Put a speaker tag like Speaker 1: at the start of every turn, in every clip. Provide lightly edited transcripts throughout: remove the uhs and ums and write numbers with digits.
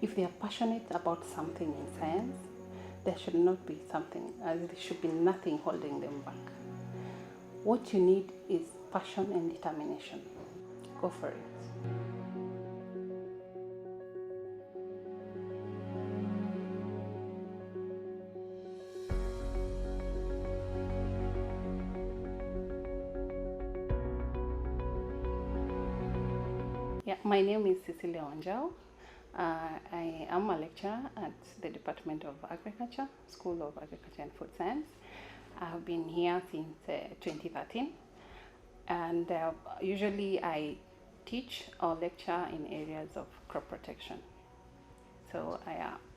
Speaker 1: If they are passionate about something in science, there should not be something, there should be nothing holding them back. What you need is passion and determination. Go for it. Yeah, my name is Cecilia Wanjau. I am a lecturer at the Department of Agriculture, School of Agriculture and Food Science. I have been here since 2013, and usually I teach or lecture in areas of crop protection. So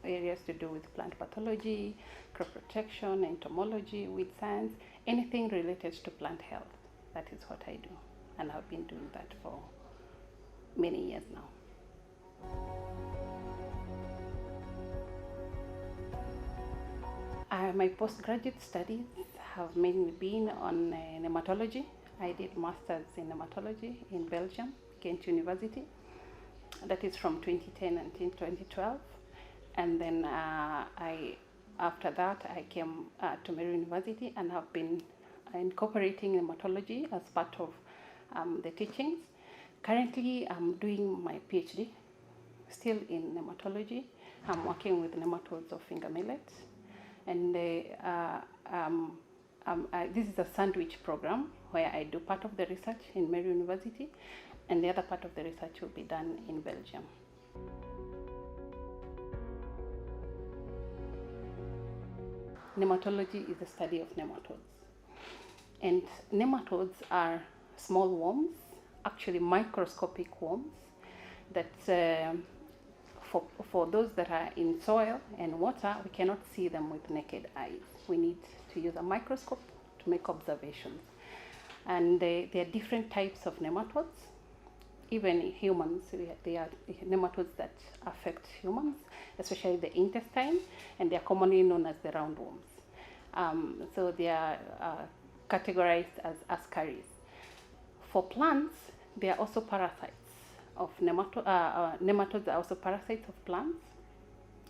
Speaker 1: areas to do with plant pathology, crop protection, entomology, weed science, anything related to plant health. That is what I do, and I've been doing that for many years now. My postgraduate studies have mainly been on nematology. I did masters in nematology in Belgium, Ghent University. That is from 2010 until 2012. And then after that, I came to Meru University and have been incorporating nematology as part of the teachings. Currently, I'm doing my PhD, still in nematology. I'm working with nematodes of finger millet. And this is a sandwich program where I do part of the research in Meru University, and the other part of the research will be done in Belgium. Nematology is the study of nematodes. And nematodes are small worms, actually microscopic worms, that for those that are in soil and water, we cannot see them with naked eyes. We need to use a microscope to make observations. And there are different types of nematodes. Even in humans, there are nematodes that affect humans, especially the intestine, and they are commonly known as the roundworms. So they are categorized as ascaris. For plants, they are also parasites of nematodes are also parasites of plants,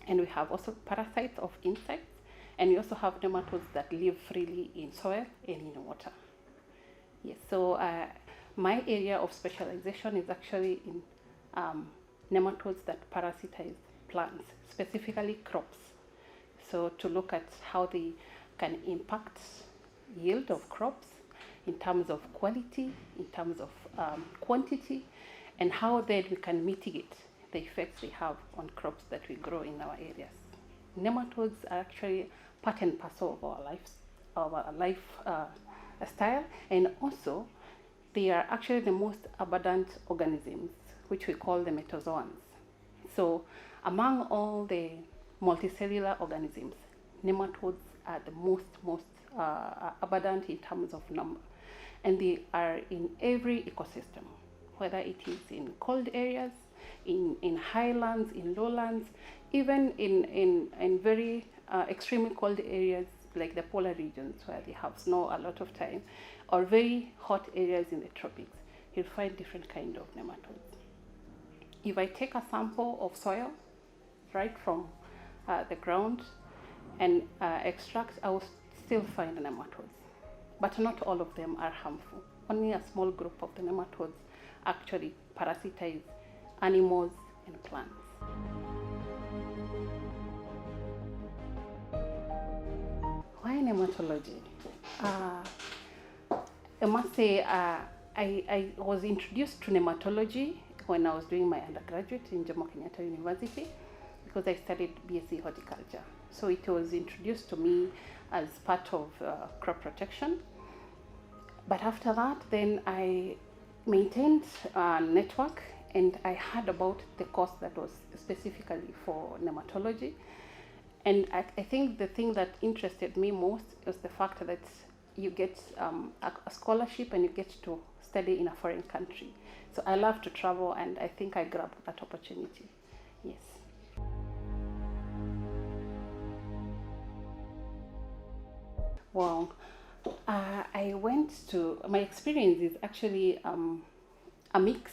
Speaker 1: and we have also parasites of insects, and we also have nematodes that live freely in soil and in water. Yes, so my area of specialization is actually in nematodes that parasitize plants, specifically crops. So to look at how they can impact yield of crops in terms of quality, in terms of quantity, and how then we can mitigate the effects they have on crops that we grow in our areas. Nematodes are actually part and parcel of our lifestyle, and also they are actually the most abundant organisms, which we call the metazoans. So among all the multicellular organisms, nematodes are the most abundant in terms of number, and they are in every ecosystem, whether it is in cold areas, in highlands, in lowlands, even in very extremely cold areas like the polar regions where they have snow a lot of time, or very hot areas in the tropics, you'll find different kind of nematodes. If I take a sample of soil right from the ground and extract, I will still find nematodes. But not all of them are harmful. Only a small group of the nematodes actually parasitize animals and plants. Why nematology? I must say I was introduced to nematology when I was doing my undergraduate in Jomo Kenyatta University, because I studied BSc horticulture. So it was introduced to me as part of crop protection. But after that, then I maintained a network, and I heard about the course that was specifically for nematology. And I think the thing that interested me most was the fact that you get a scholarship and you get to study in a foreign country. So I love to travel, and I think I grabbed that opportunity. Yes. Well, my experience is actually a mix,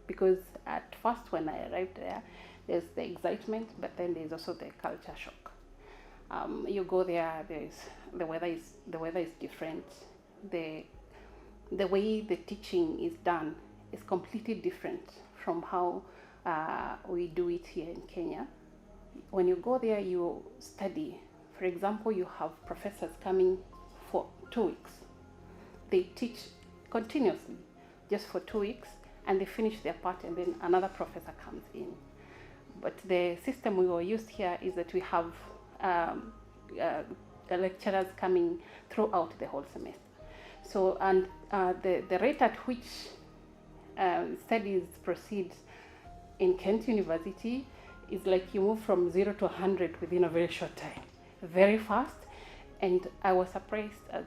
Speaker 1: because at first when I arrived there, There's the excitement, but then there's also the culture shock. You go there, the weather is different. The way the teaching is done is completely different from how we do it here in Kenya. When you go there, you study. For example, you have professors coming for 2 weeks. They teach continuously just for 2 weeks, and they finish their part, and then another professor comes in. But the system we were used here is that we have lecturers coming throughout the whole semester. So, and the rate at which studies proceed in Kent University is like you move from 0 to 100 within a very short time, very fast. And I was surprised at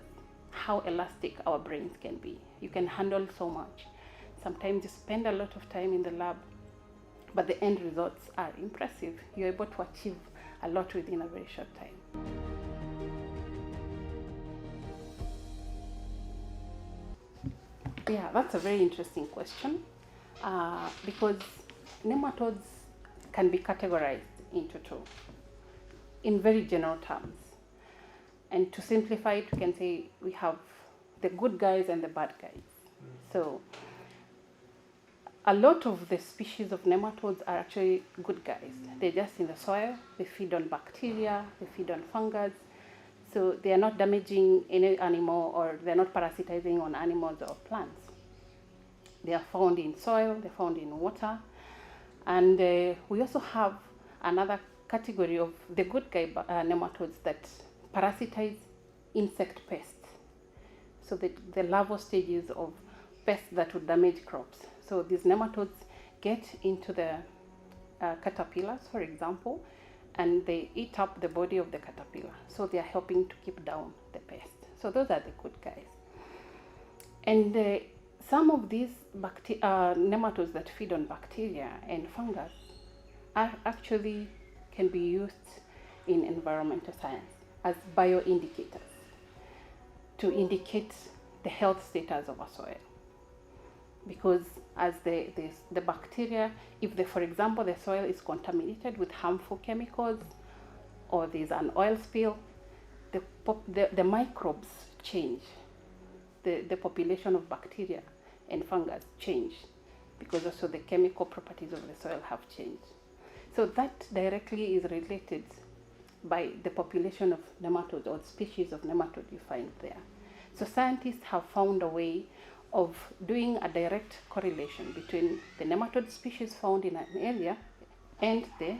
Speaker 1: how elastic our brains can be. You can handle so much. Sometimes you spend a lot of time in the lab, but the end results are impressive. You're able to achieve a lot within a very short time. Yeah, that's a very interesting question, because nematodes can be categorized into two in very general terms. And to simplify it, we can say we have the good guys and the bad guys. So a lot of the species of nematodes are actually good guys. They're just in the soil, they feed on bacteria, they feed on fungus. So they are not damaging any animal, or they're not parasitizing on animals or plants. They are found in soil, they're found in water. And we also have another category of the good guy nematodes that parasitize insect pests. So the larval stages of pests that would damage crops. So these nematodes get into the caterpillars, for example, and they eat up the body of the caterpillar. So they are helping to keep down the pest. So those are the good guys. And some of these nematodes that feed on bacteria and fungus are actually can be used in environmental science as bioindicators to indicate the health status of a soil. Because as the bacteria, if for example the soil is contaminated with harmful chemicals, or there's an oil spill, the microbes change. The population of bacteria and fungus change, because also the chemical properties of the soil have changed. So that directly is related by the population of nematodes or species of nematode you find there. So scientists have found a way of doing a direct correlation between the nematode species found in an area and the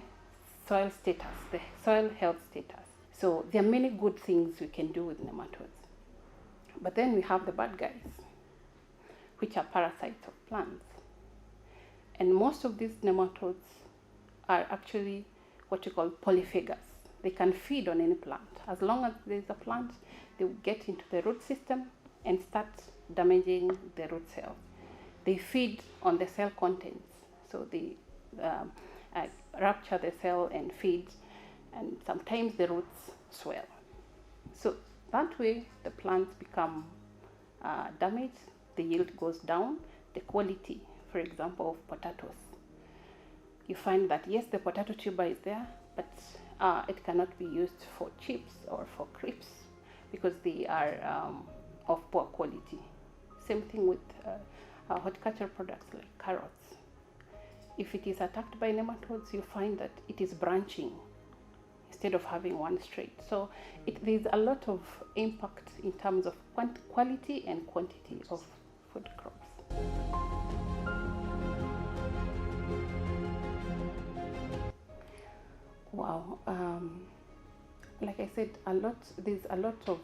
Speaker 1: soil status, the soil health status. So there are many good things we can do with nematodes. But then we have the bad guys, which are parasites of plants. And most of these nematodes are actually what you call polyphagous. They can feed on any plant. As long as there's a plant, they will get into the root system and start damaging the root cells. They feed on the cell contents. So they rupture the cell and feed, and sometimes the roots swell. So that way the plants become damaged, the yield goes down, the quality, for example, of potatoes. You find that yes, the potato tuber is there, but it cannot be used for chips or for crisps because they are of poor quality. Same thing with horticultural products like carrots. If it is attacked by nematodes, you find that it is branching instead of having one straight. So there's a lot of impact in terms of quality and quantity of food crops. Wow, like I said, there's a lot of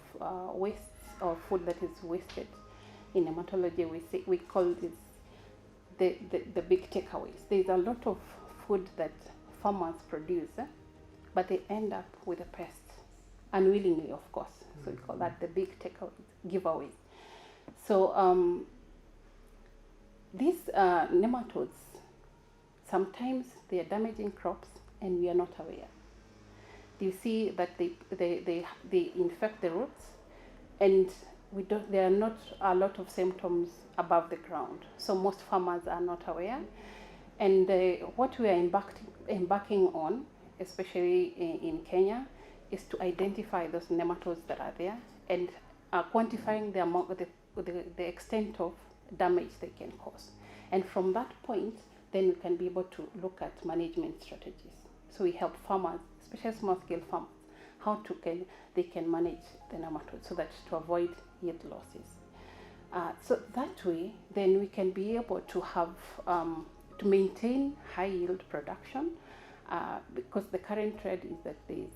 Speaker 1: waste or food that is wasted in nematology. We call this the big takeaways. There's a lot of food that farmers produce, but they end up with a pest, unwillingly, of course. So we call that the big takeaways, giveaways. So these nematodes, sometimes they are damaging crops and we are not aware. You see that they infect the roots, and there are not a lot of symptoms above the ground. So most farmers are not aware, And what we are embarking on, especially in Kenya, is to identify those nematodes that are there and quantifying the amount, the extent of damage they can cause. And from that point, then we can be able to look at management strategies. So we help farmers, especially small-scale farmers, how they can manage the nematodes so that to avoid yield losses. So that way, then we can be able to have to maintain high yield production, because the current trend is that there is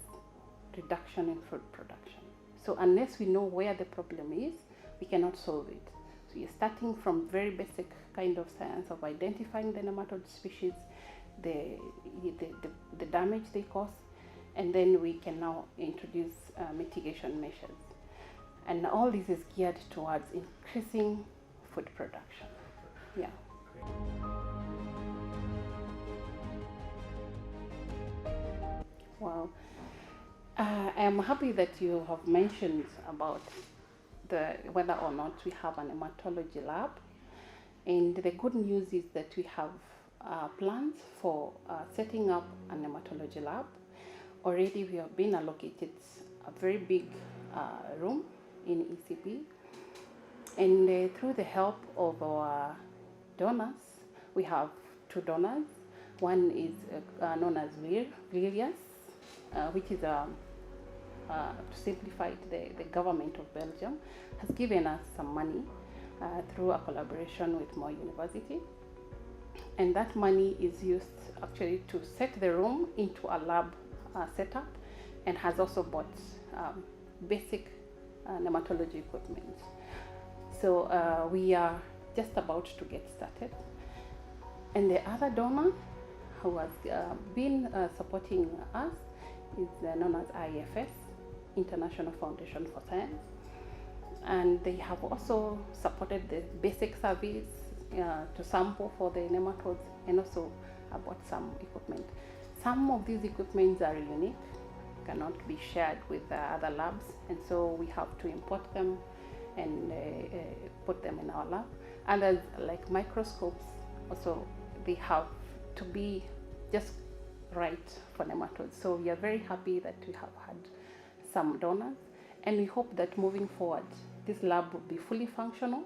Speaker 1: reduction in food production. So unless we know where the problem is, we cannot solve it. So you're starting from very basic kind of science of identifying the nematode species, the damage they cause, and then we can now introduce mitigation measures. And all this is geared towards increasing food production. Yeah. Well, I am happy that you have mentioned about whether or not we have a nematology lab. And the good news is that we have plans for setting up a nematology lab. Already we have been allocated a very big room in ECP. And through the help of our donors, we have two donors. One is known as Vilius, which is, to simplify it, the government of Belgium has given us some money through a collaboration with Moi University. And that money is used actually to set the room into a lab setup, and has also bought basic nematology equipment. So we are just about to get started. And the other donor who has been supporting us is known as IFS, International Foundation for Science. And they have also supported the basic service to sample for the nematodes, and also bought some equipment. Some of these equipments are unique, cannot be shared with other labs, and so we have to import them and put them in our lab. Others, like microscopes, also they have to be just right for nematodes. So we are very happy that we have had some donors, and we hope that moving forward, this lab will be fully functional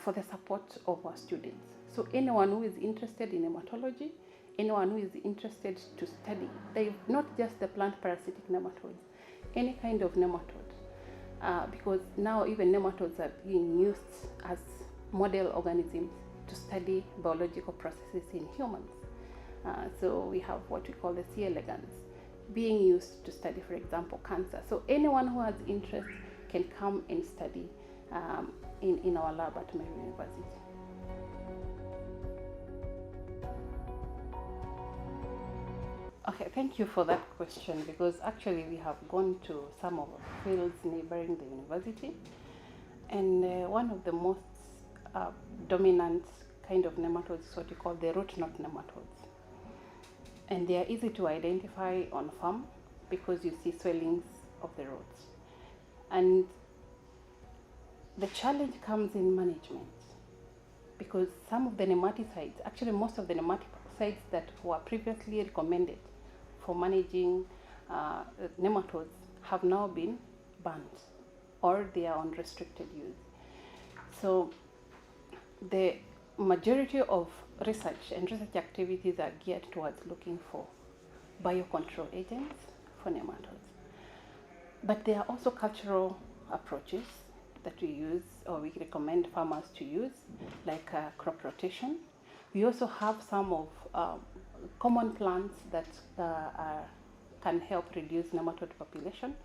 Speaker 1: for the support of our students. So anyone who is interested in nematology, anyone who is interested to study, not just the plant parasitic nematodes, any kind of nematode, because now even nematodes are being used as model organisms to study biological processes in humans. So we have what we call the C. elegans being used to study, for example, cancer. So anyone who has interest can come and study in our lab at Moi University. Okay, thank you for that question, because actually we have gone to some of the fields neighboring the university, and one of the most dominant kind of nematodes is what we call the root knot nematodes. And they are easy to identify on farm because you see swellings of the roots. And the challenge comes in management, because some of the nematicides, actually most of the nematicides that were previously recommended for managing nematodes have now been banned, or they are on restricted use. So the majority of research activities are geared towards looking for biocontrol agents for nematodes. But there are also cultural approaches that we use, or we recommend farmers to use, like crop rotation. We also have some of common plants that can help reduce nematode population.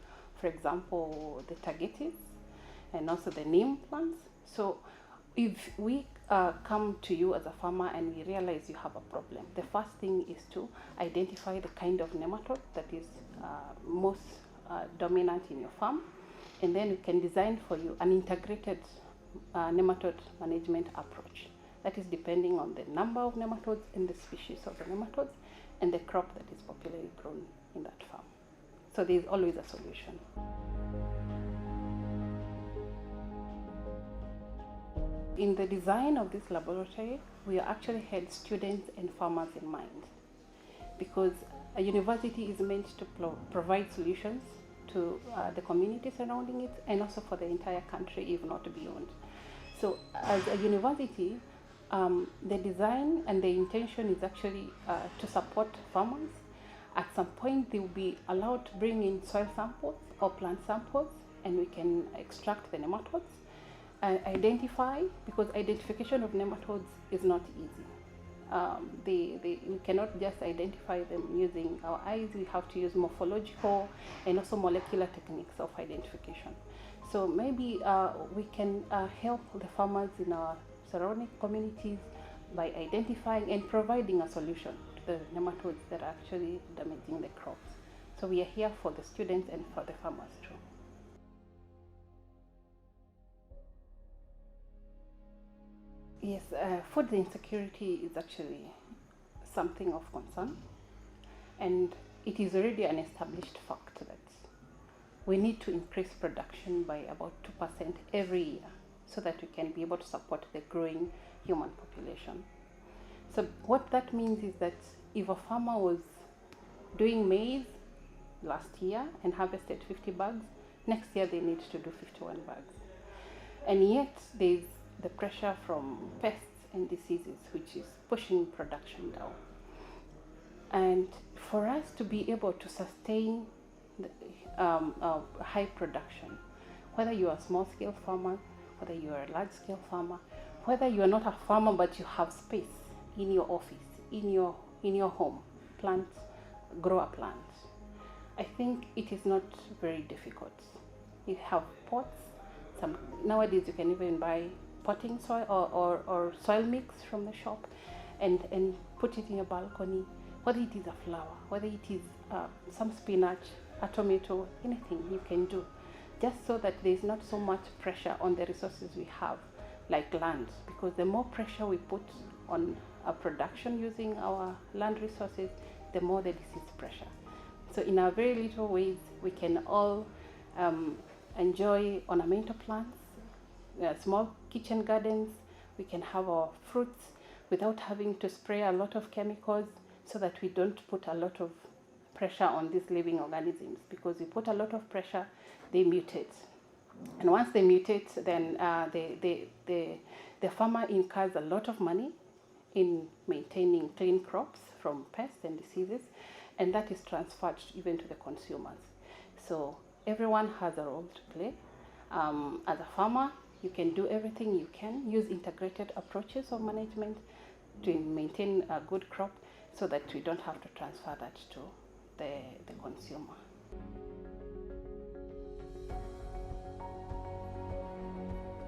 Speaker 1: For example, the tagetes and also the neem plants. So if we come to you as a farmer and we realize you have a problem, the first thing is to identify the kind of nematode that is most dominant in your farm, and then we can design for you an integrated nematode management approach. That is depending on the number of nematodes and the species of the nematodes and the crop that is popularly grown in that farm. So there is always a solution. In the design of this laboratory, we actually had students and farmers in mind, because a university is meant to provide solutions to the community surrounding it, and also for the entire country, if not beyond. So as a university, the design and the intention is actually to support farmers. At some point, they will be allowed to bring in soil samples or plant samples, and we can extract the nematodes, identify, because identification of nematodes is not easy. We cannot just identify them using our eyes. We have to use morphological and also molecular techniques of identification. So maybe we can help the farmers in our surrounding communities by identifying and providing a solution to the nematodes that are actually damaging the crops. So we are here for the students and for the farmers too. Yes, food insecurity is actually something of concern, and it is already an established fact that we need to increase production by about 2% every year so that we can be able to support the growing human population. So what that means is that if a farmer was doing maize last year and harvested 50 bags, next year they need to do 51 bags. And yet there's the pressure from pests and diseases, which is pushing production down. And for us to be able to sustain the, high production, whether you are a small-scale farmer, whether you are a large-scale farmer, whether you are not a farmer but you have space in your office, in your home, grow a plant, I think it is not very difficult. You have pots. Nowadays you can even buy potting soil or soil mix from the shop and put it in your balcony, whether it is a flower, whether it is some spinach, a tomato, anything you can do, just so that there is not so much pressure on the resources we have, like land, because the more pressure we put on our production using our land resources, the more the disease pressure. So in our very little ways, we can all enjoy ornamental plants, small kitchen gardens. We can have our fruits without having to spray a lot of chemicals, so that we don't put a lot of pressure on these living organisms, because we put a lot of pressure, they mutate. And once they mutate, then the farmer incurs a lot of money in maintaining clean crops from pests and diseases, and that is transferred even to the consumers. So everyone has a role to play. As a farmer, you can do everything you can, use integrated approaches of management to maintain a good crop, so that we don't have to transfer that to the consumer.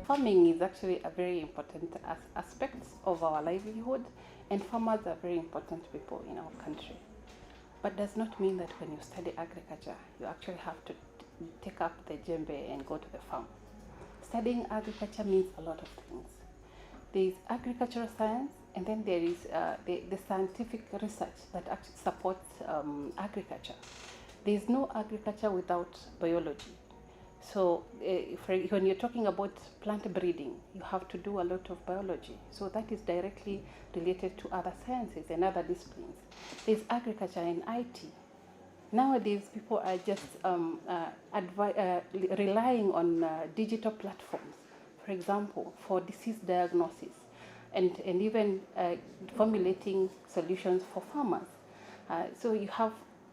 Speaker 1: Farming is actually a very important aspect of our livelihood, and farmers are very important people in our country. But does not mean that when you study agriculture, you actually have to take up the djembe and go to the farm. Studying agriculture means a lot of things. There is agricultural science, and then there is the scientific research that actually supports agriculture. There is no agriculture without biology. So when you're talking about plant breeding, you have to do a lot of biology. So that is directly related to other sciences and other disciplines. There's agriculture and IT. Nowadays, people are just relying on digital platforms, for example, for disease diagnosis, and even formulating solutions for farmers. So you have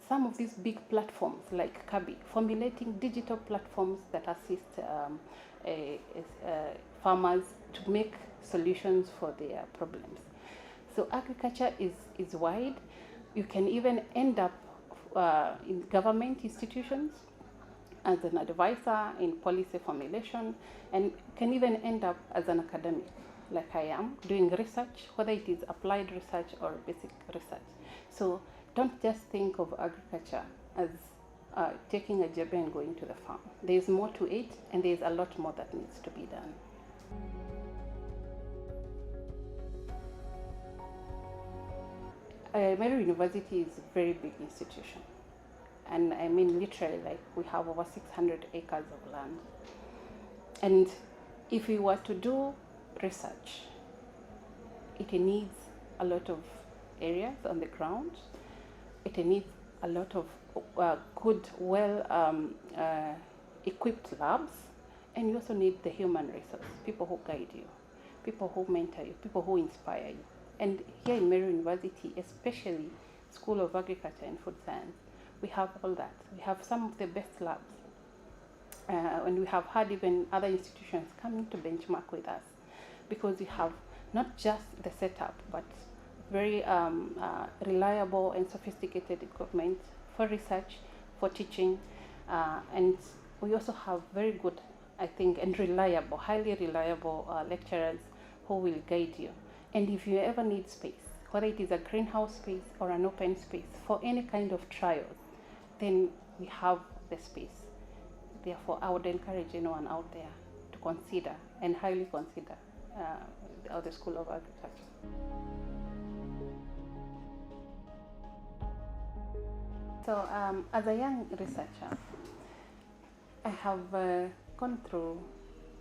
Speaker 1: some of these big platforms like Kabi formulating digital platforms that assist farmers to make solutions for their problems. So agriculture is wide. You can even end up in government institutions as an advisor in policy formulation, and can even end up as an academic, like I am, doing research, whether it is applied research or basic research. So don't just think of agriculture as taking a job and going to the farm. There's more to it, and there's a lot more that needs to be done. Meru University is a very big institution, and I mean literally, like, we have over 600 acres of land. And if we were to do research, it needs a lot of areas on the ground. It needs a lot of good, equipped labs, and you also need the human resource, people who guide you, people who mentor you, people who inspire you. And here in Meru University, especially School of Agriculture and Food Science, we have all that. We have some of the best labs. And we have had even other institutions coming to benchmark with us, because we have not just the setup, but very reliable and sophisticated equipment for research, for teaching, and we also have very good, I think, and reliable, highly reliable lecturers who will guide you. And if you ever need space, whether it is a greenhouse space or an open space for any kind of trials, then we have the space. Therefore, I would encourage anyone out there to consider, and highly consider, the School of Agriculture. So, as a young researcher, I have gone through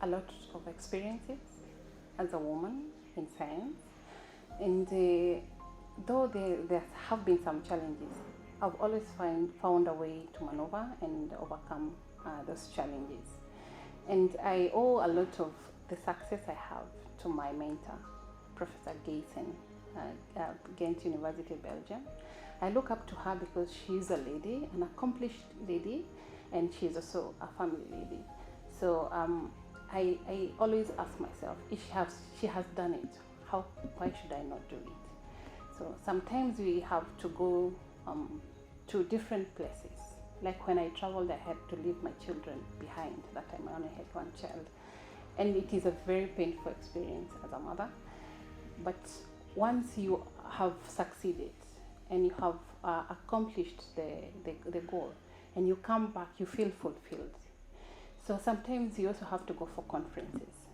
Speaker 1: a lot of experiences as a woman in science, and though there have been some challenges, I've always found a way to maneuver and overcome those challenges. And I owe a lot of the success I have to my mentor, Professor Gaysen, Ghent University, Belgium. I look up to her because she's a lady, an accomplished lady, and she's also a family lady. So I always ask myself, if she has done it, why should I not do it? So sometimes we have to go to different places. Like when I traveled, I had to leave my children behind. That time I only had one child. And it is a very painful experience as a mother. But once you have succeeded and you have accomplished the goal, and you come back, you feel fulfilled. So sometimes you also have to go for conferences,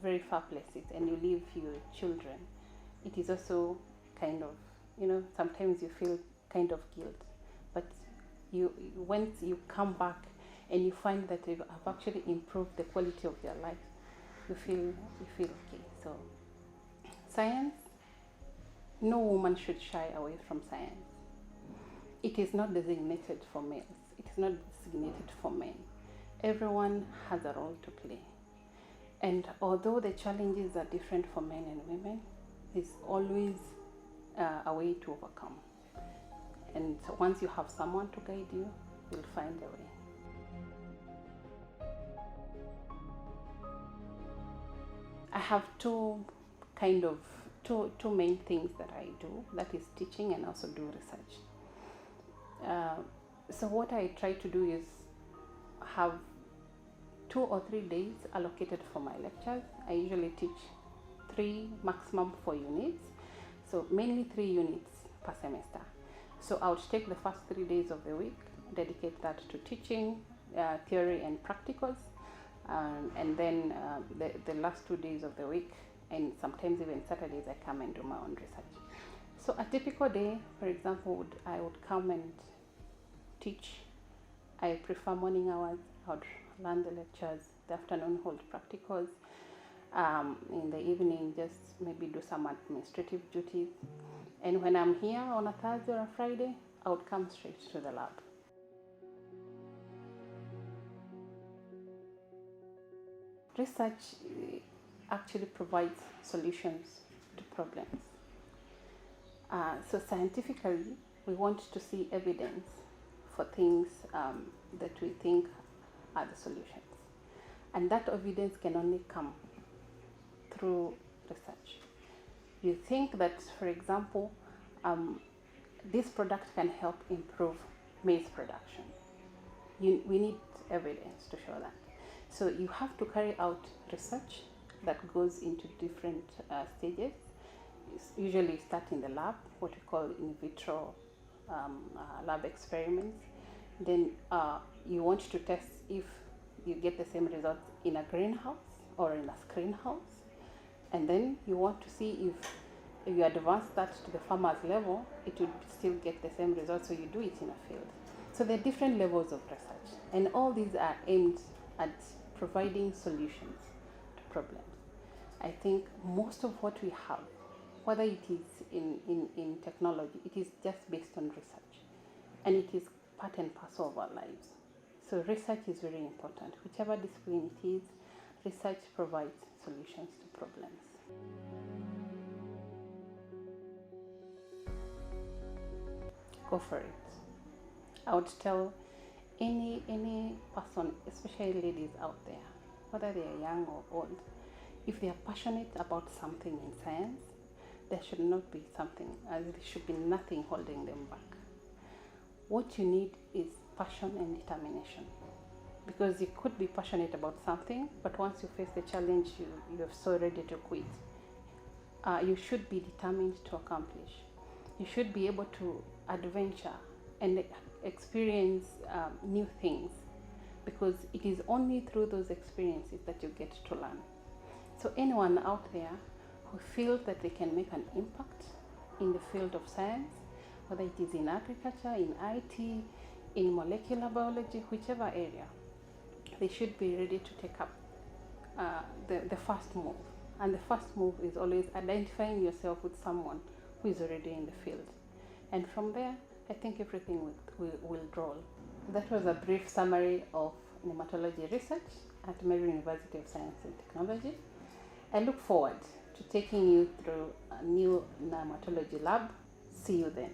Speaker 1: very far places, and you leave your children. It is also kind of, sometimes you feel kind of guilt. But once you come back and you find that you have actually improved the quality of your life, you feel okay. So science, no woman should shy away from science. It is not designated for males. It is not designated for men. Everyone has a role to play. And although the challenges are different for men and women, there's always a way to overcome. And once you have someone to guide you, you'll find a way. I have two main things that I do, that is teaching and also do research. So what I try to do is have 2 or 3 days allocated for my lectures. I usually teach 3, maximum 4 units. So mainly 3 units per semester. So I would take the first 3 days of the week, dedicate that to teaching, theory and practicals, and then the last 2 days of the week, and sometimes even Saturdays, I come and do my own research. So a typical day, for example, I would come and teach. I prefer morning hours. I would learn the lectures. The afternoon, hold practicals. In the evening, just maybe do some administrative duties. And when I'm here on a Thursday or a Friday, I would come straight to the lab. Research actually provides solutions to problems. So scientifically, we want to see evidence for things that we think are the solutions. And that evidence can only come through research. You think that, for example, this product can help improve maize production. We need evidence to show that. So you have to carry out research that goes into different stages. Usually start in the lab, what we call in vitro lab experiments. Then you want to test if you get the same results in a greenhouse or in a screen house. And then you want to see if you advance that to the farmer's level, it would still get the same results, so you do it in a field. So there are different levels of research, and all these are aimed at providing solutions to problems. I think most of what we have, whether it is in technology, it is just based on research, and it is part and parcel of our lives. So research is very important. Whichever discipline it is, research provides solutions to problems. Go for it. I would tell any person, especially ladies out there, whether they are young or old, if they are passionate about something in science, there should be nothing holding them back. What you need is passion and determination, because you could be passionate about something, but once you face the challenge, you're so ready to quit. You should be determined to accomplish. You should be able to adventure and experience new things, because it is only through those experiences that you get to learn. So anyone out there who feels that they can make an impact in the field of science, whether it is in agriculture, in IT, in molecular biology, whichever area, they should be ready to take up the first move. And the first move is always identifying yourself with someone who is already in the field. And from there, I think everything will roll. That was a brief summary of nematology research at Mary University of Science and Technology. I look forward to taking you through a new Nematology Lab. See you then.